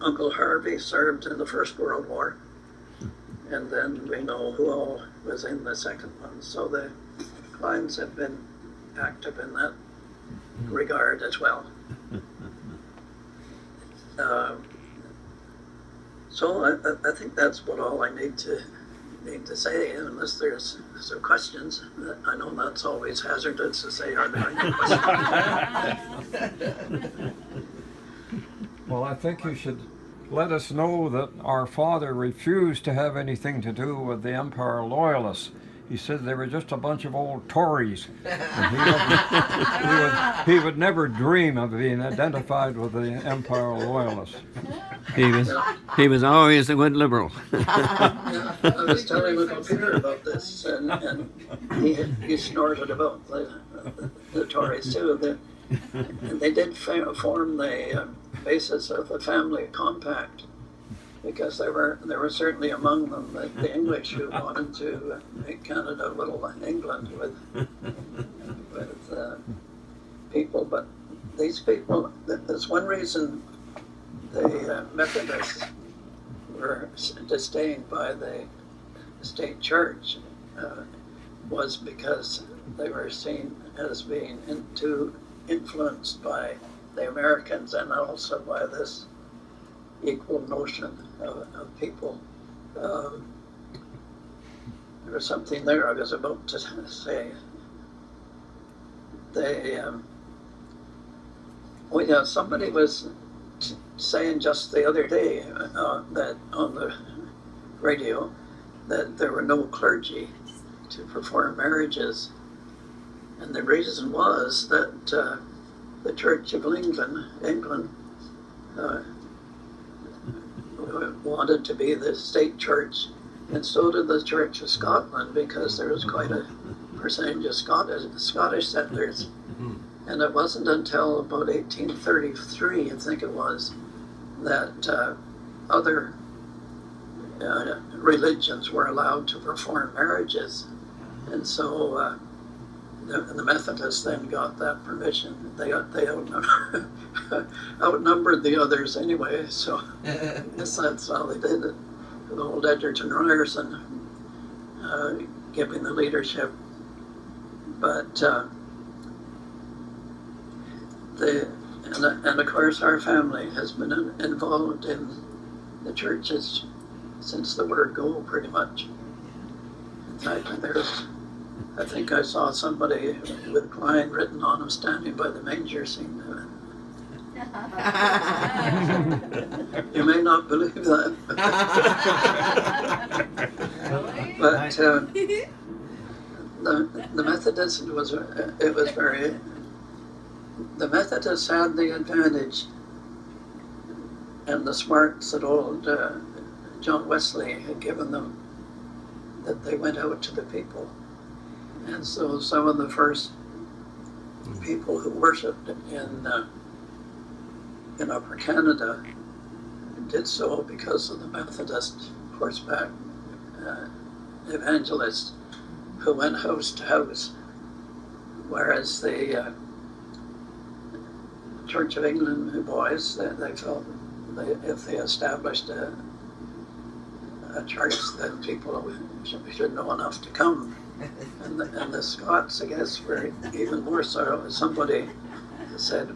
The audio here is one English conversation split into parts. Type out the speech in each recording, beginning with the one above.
Uncle Harvey served in the First World War, and then we know who all was in the second one. So the Clines have been active in that regard as well. So I think that's about all I need to say, unless there's some questions. I know that's always hazardous to say, are there any questions? Well, I think you should let us know that our father refused to have anything to do with the Empire Loyalists. He said they were just a bunch of old Tories. He would never dream of being identified with the Empire Loyalists. He was always a good liberal. Yeah, I was telling Uncle Peter about this, and he snorted about the Tories too. And they did form the basis of the family compact, because there were certainly among them the English who wanted to make Canada little England with people. But these people, there's one reason the Methodists were disdained by the state church, was because they were seen as being too influenced by the Americans and also by this equal notion of people. There was something there I was about to say. Somebody was saying just the other day that on the radio that there were no clergy to perform marriages, and the reason was that the Church of England wanted to be the state church, and so did the Church of Scotland, because there was quite a percentage of Scottish settlers. And it wasn't until about 1833, I think it was, that other religions were allowed to perform marriages. And so the Methodists then got that permission. They outnumbered the others anyway, so I guess that's how they did it. With old Edgerton Ryerson giving the leadership. But and of course our family has been involved in the churches since the word go, pretty much. In fact, I think I saw somebody with Cline written on him standing by the manger scene. You may not believe that. But the Methodists the Methodists had the advantage and the smarts that old John Wesley had given them, that they went out to the people. And so some of the first people who worshipped in Upper Canada did so because of the Methodist horseback evangelists who went house to house, whereas the Church of England boys, they felt if they established a church, that people should know enough to come. And the Scots, I guess, were even more so. Somebody said,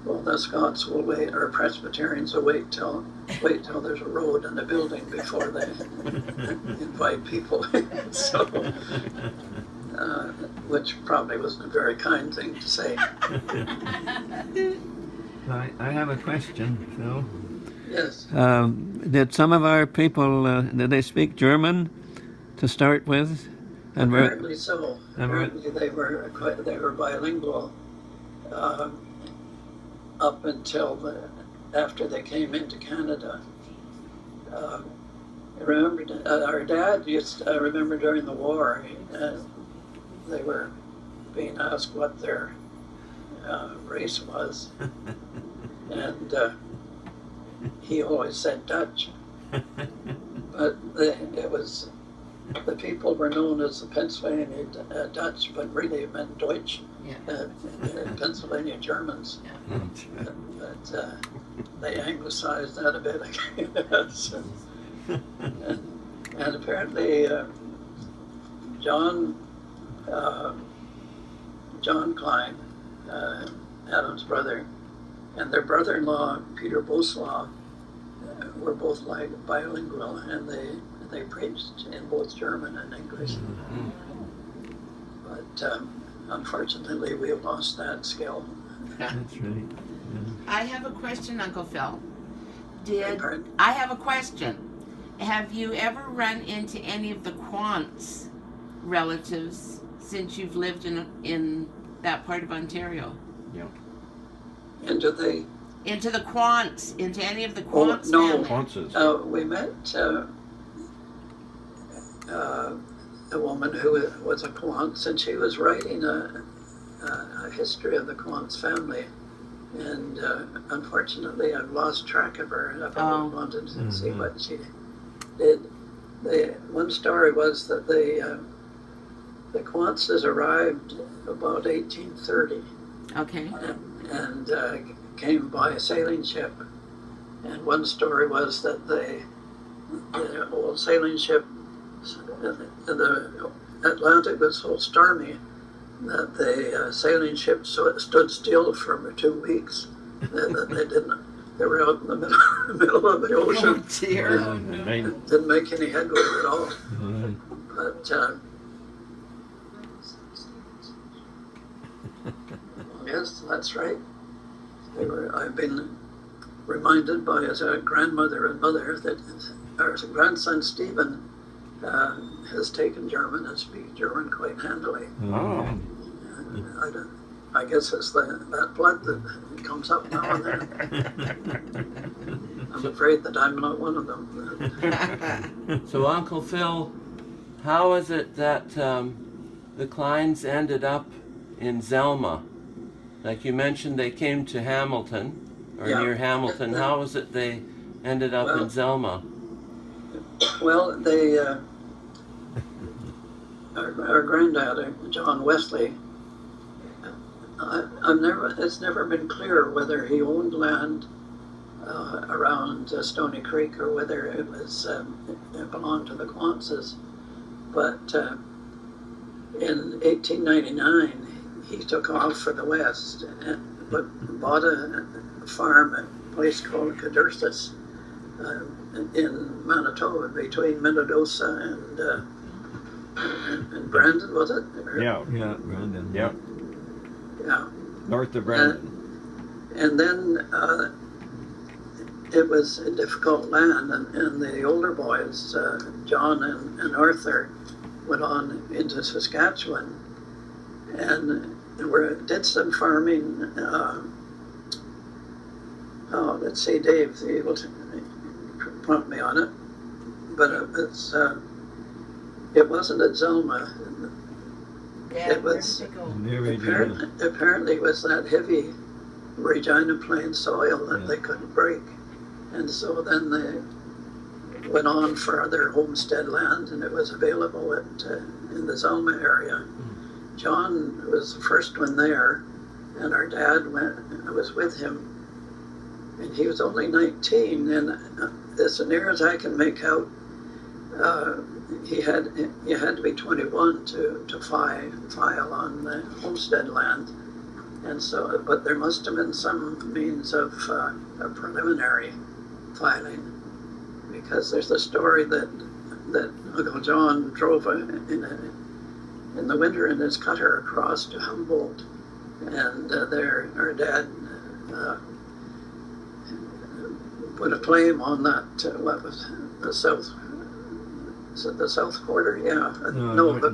well, the Scots will wait, or Presbyterians will wait till there's a road and a building before they invite people. So, which probably wasn't a very kind thing to say. I have a question, Phil. Yes. Did some of our people, did they speak German to start with? And apparently so. Apparently they were bilingual up until after they came into Canada. I remember our dad I remember during the war, they were being asked what their race was, and he always said Dutch, but the people were known as the Pennsylvania Dutch, but really it meant Deutsch, Pennsylvania Germans. Yeah. But they anglicized that a bit, I guess. And apparently John Cline, Adam's brother, and their brother-in-law, Peter Boslaw, were both like bilingual, and they preached in both German and English. But unfortunately, we have lost that skill. That's right. I have a question, Uncle Phil. Pardon? I have a question. Have you ever run into any of the Quants relatives since you've lived in that part of Ontario? Yeah. Into the Into the Quants, into any of the Quants no. family? Quances. we met a woman who was a Quants, and she was writing a history of the Quants family. And unfortunately, I've lost track of her, and I've always wanted to see what she did. One story was that the Quantses arrived about 1830 Okay. and came by a sailing ship. And one story was that the old sailing ship, the Atlantic was so stormy that the sailing ship stood still for 2 weeks. They were out in the middle of the ocean. Oh dear. Didn't make any headway at all. But yes, that's right. I've been reminded by his grandmother and mother that our grandson Stephen has taken German and speaks German quite handily. Oh. I guess it's that blood that comes up now and then. I'm afraid that I'm not one of them. So, Uncle Phil, how is it that the Clines ended up in Zelma? Like you mentioned, they came to Hamilton, or near Hamilton. How is it they ended up in Zelma? Well, our granddad, John Wesley, it's never been clear whether he owned land around Stony Creek or whether it belonged to the Quantses. But in 1899, he took off for the west, but bought a farm at a place called Cadursus in Manitoba, between Minnedosa and Brandon, was it? Yeah. Yeah, Brandon. Yeah. Yeah. North of Brandon. And then it was a difficult land, and the older boys, John and Arthur, went on into Saskatchewan and did some farming. Let's see, Dave, be able to prompt me on it, but it wasn't at Zelma. Yeah, It was Regina. apparently it was that heavy Regina Plain soil that they couldn't break, and so then they went on for their homestead land, and it was available in the Zelma area. John was the first one there, and our dad was with him, and he was only 19, and as near as I can make out, you had to be 21 to file on the homestead land, and so, but there must have been some means of a preliminary filing, because there's the story that Uncle John drove in the winter in his cutter across to Humboldt, and there our dad put a claim on that. What was the south? Is it the south quarter? Yeah. No, the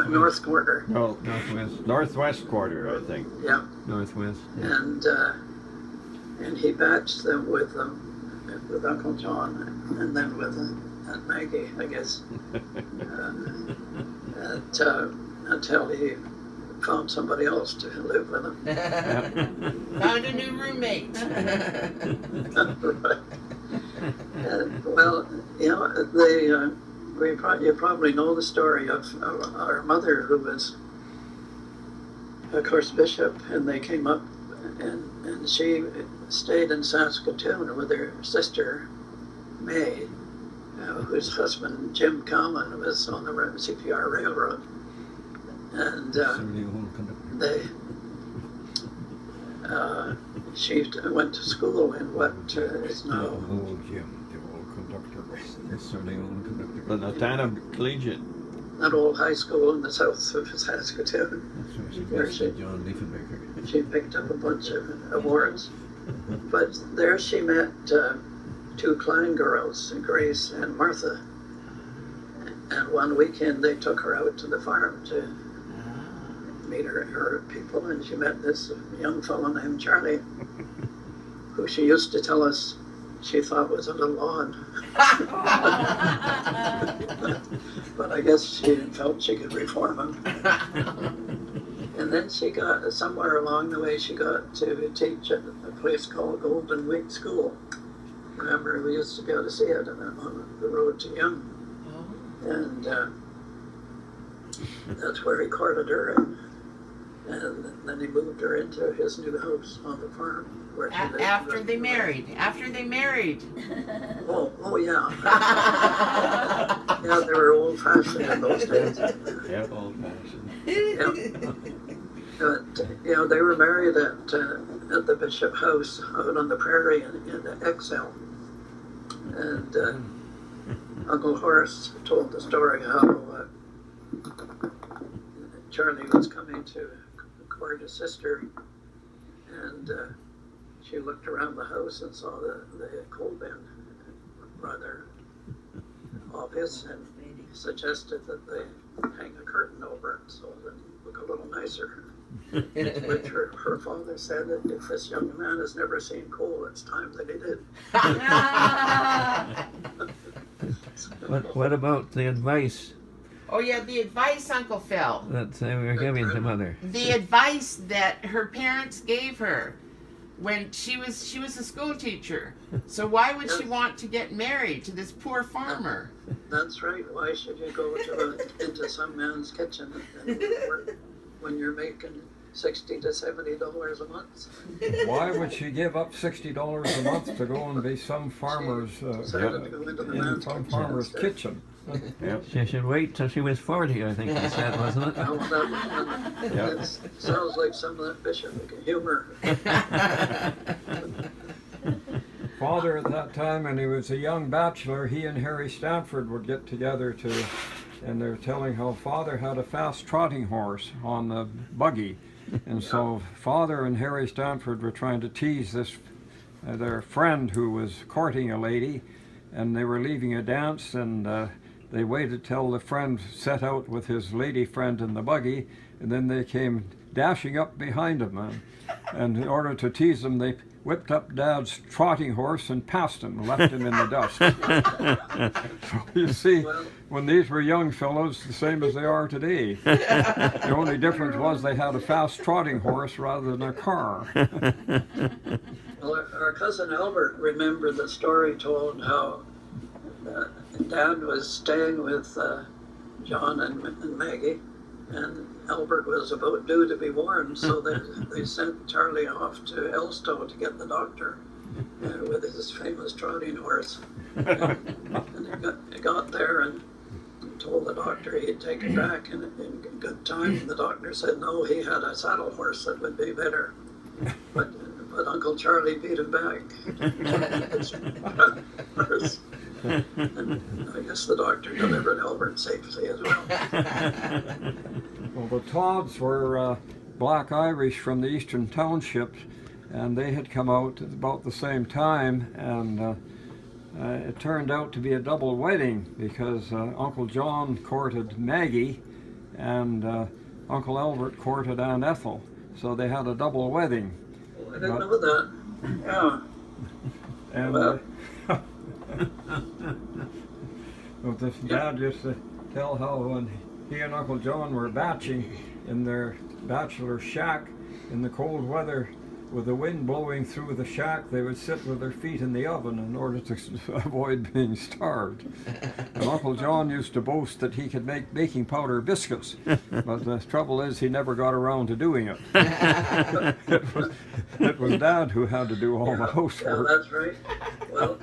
north quarter. No, Northwest. northwest quarter, I think. Yeah. Northwest. Yeah. And he batched them with Uncle John, and then with Aunt Maggie, I guess, until he found somebody else to live with him. Found a new roommate. Right. Well, you probably know the story of our mother, who was, of course, bishop, and they came up, and she stayed in Saskatoon with her sister, May, whose husband, Jim Common, was on the CPR Railroad. And she went to school in what is now... The Natana Collegiate. That old high school in the south of Saskatoon. Where she picked up a bunch of awards. But there she met two Cline girls, Grace and Martha. And one weekend they took her out to the farm to meet her people, and she met this young fellow named Charlie, who she used to tell us she thought was a little odd. But I guess she felt she could reform him. And then she got, somewhere along the way, she got to teach at a place called Golden Week School. Remember, we used to be able to see it on the road to Young. And that's where he courted her, and then he moved her into his new house on the farm. Where she lived After they married. Oh yeah. Yeah, they were old-fashioned in those days. Yeah, old-fashioned. Yeah. But, they were married at the Bishop House out on the prairie in Excel. And Uncle Horace told the story how Charlie was coming to court his sister, and she looked around the house and saw the coal bin rather obvious, and suggested that they hang a curtain over it so that it would look a little nicer. Which her father said that if this young man has never seen coal, it's time that he did. What about the advice Oh yeah, the advice, Uncle Phil. that we were giving to Mother? The advice that her parents gave her when she was a school teacher. So why would she want to get married to this poor farmer? That's right. Why should you go into some man's kitchen and work when you're making $60 to $70 a month? Why would she give up $60 a month to go and be some farmer's Decided to go into the in man's some kitchen farmer's instead. kitchen? She should wait till she was 40, I think he said, wasn't it? Oh, that sounds like some of that bishop humor. Father at that time, when he was a young bachelor, he and Harry Stanford would get together and they're telling how Father had a fast trotting horse on the buggy. And so Father and Harry Stanford were trying to tease their friend who was courting a lady, and they were leaving a dance, and they waited till the friend set out with his lady friend in the buggy, and then they came dashing up behind him. And in order to tease them, they whipped up Dad's trotting horse and passed him, left him in the dust. So you see, when these were young fellows, the same as they are today. The only difference was they had a fast trotting horse rather than a car. Well, our cousin Albert remembered the story told how Dad was staying with John and Maggie, and Albert was about due to be born, so they sent Charlie off to Elstow to get the doctor with his famous trotting horse. And he got there and told the doctor he'd take it back in good time. The doctor said no, he had a saddle horse that would be better. But Uncle Charlie beat him back. And I guess the doctor delivered Albert safely as well. Well, the Todds were black Irish from the eastern townships, and they had come out at about the same time, and it turned out to be a double wedding because Uncle John courted Maggie, and Uncle Albert courted Aunt Ethel, so they had a double wedding. Oh, I didn't know that. Yeah. And Well. This Dad used to tell how when he and Uncle John were batching in their bachelor shack in the cold weather with the wind blowing through the shack, they would sit with their feet in the oven in order to avoid being starved. And Uncle John used to boast that he could make baking powder biscuits, but the trouble is he never got around to doing it. It was Dad who had to do all the Yeah, housework. that's right. Well,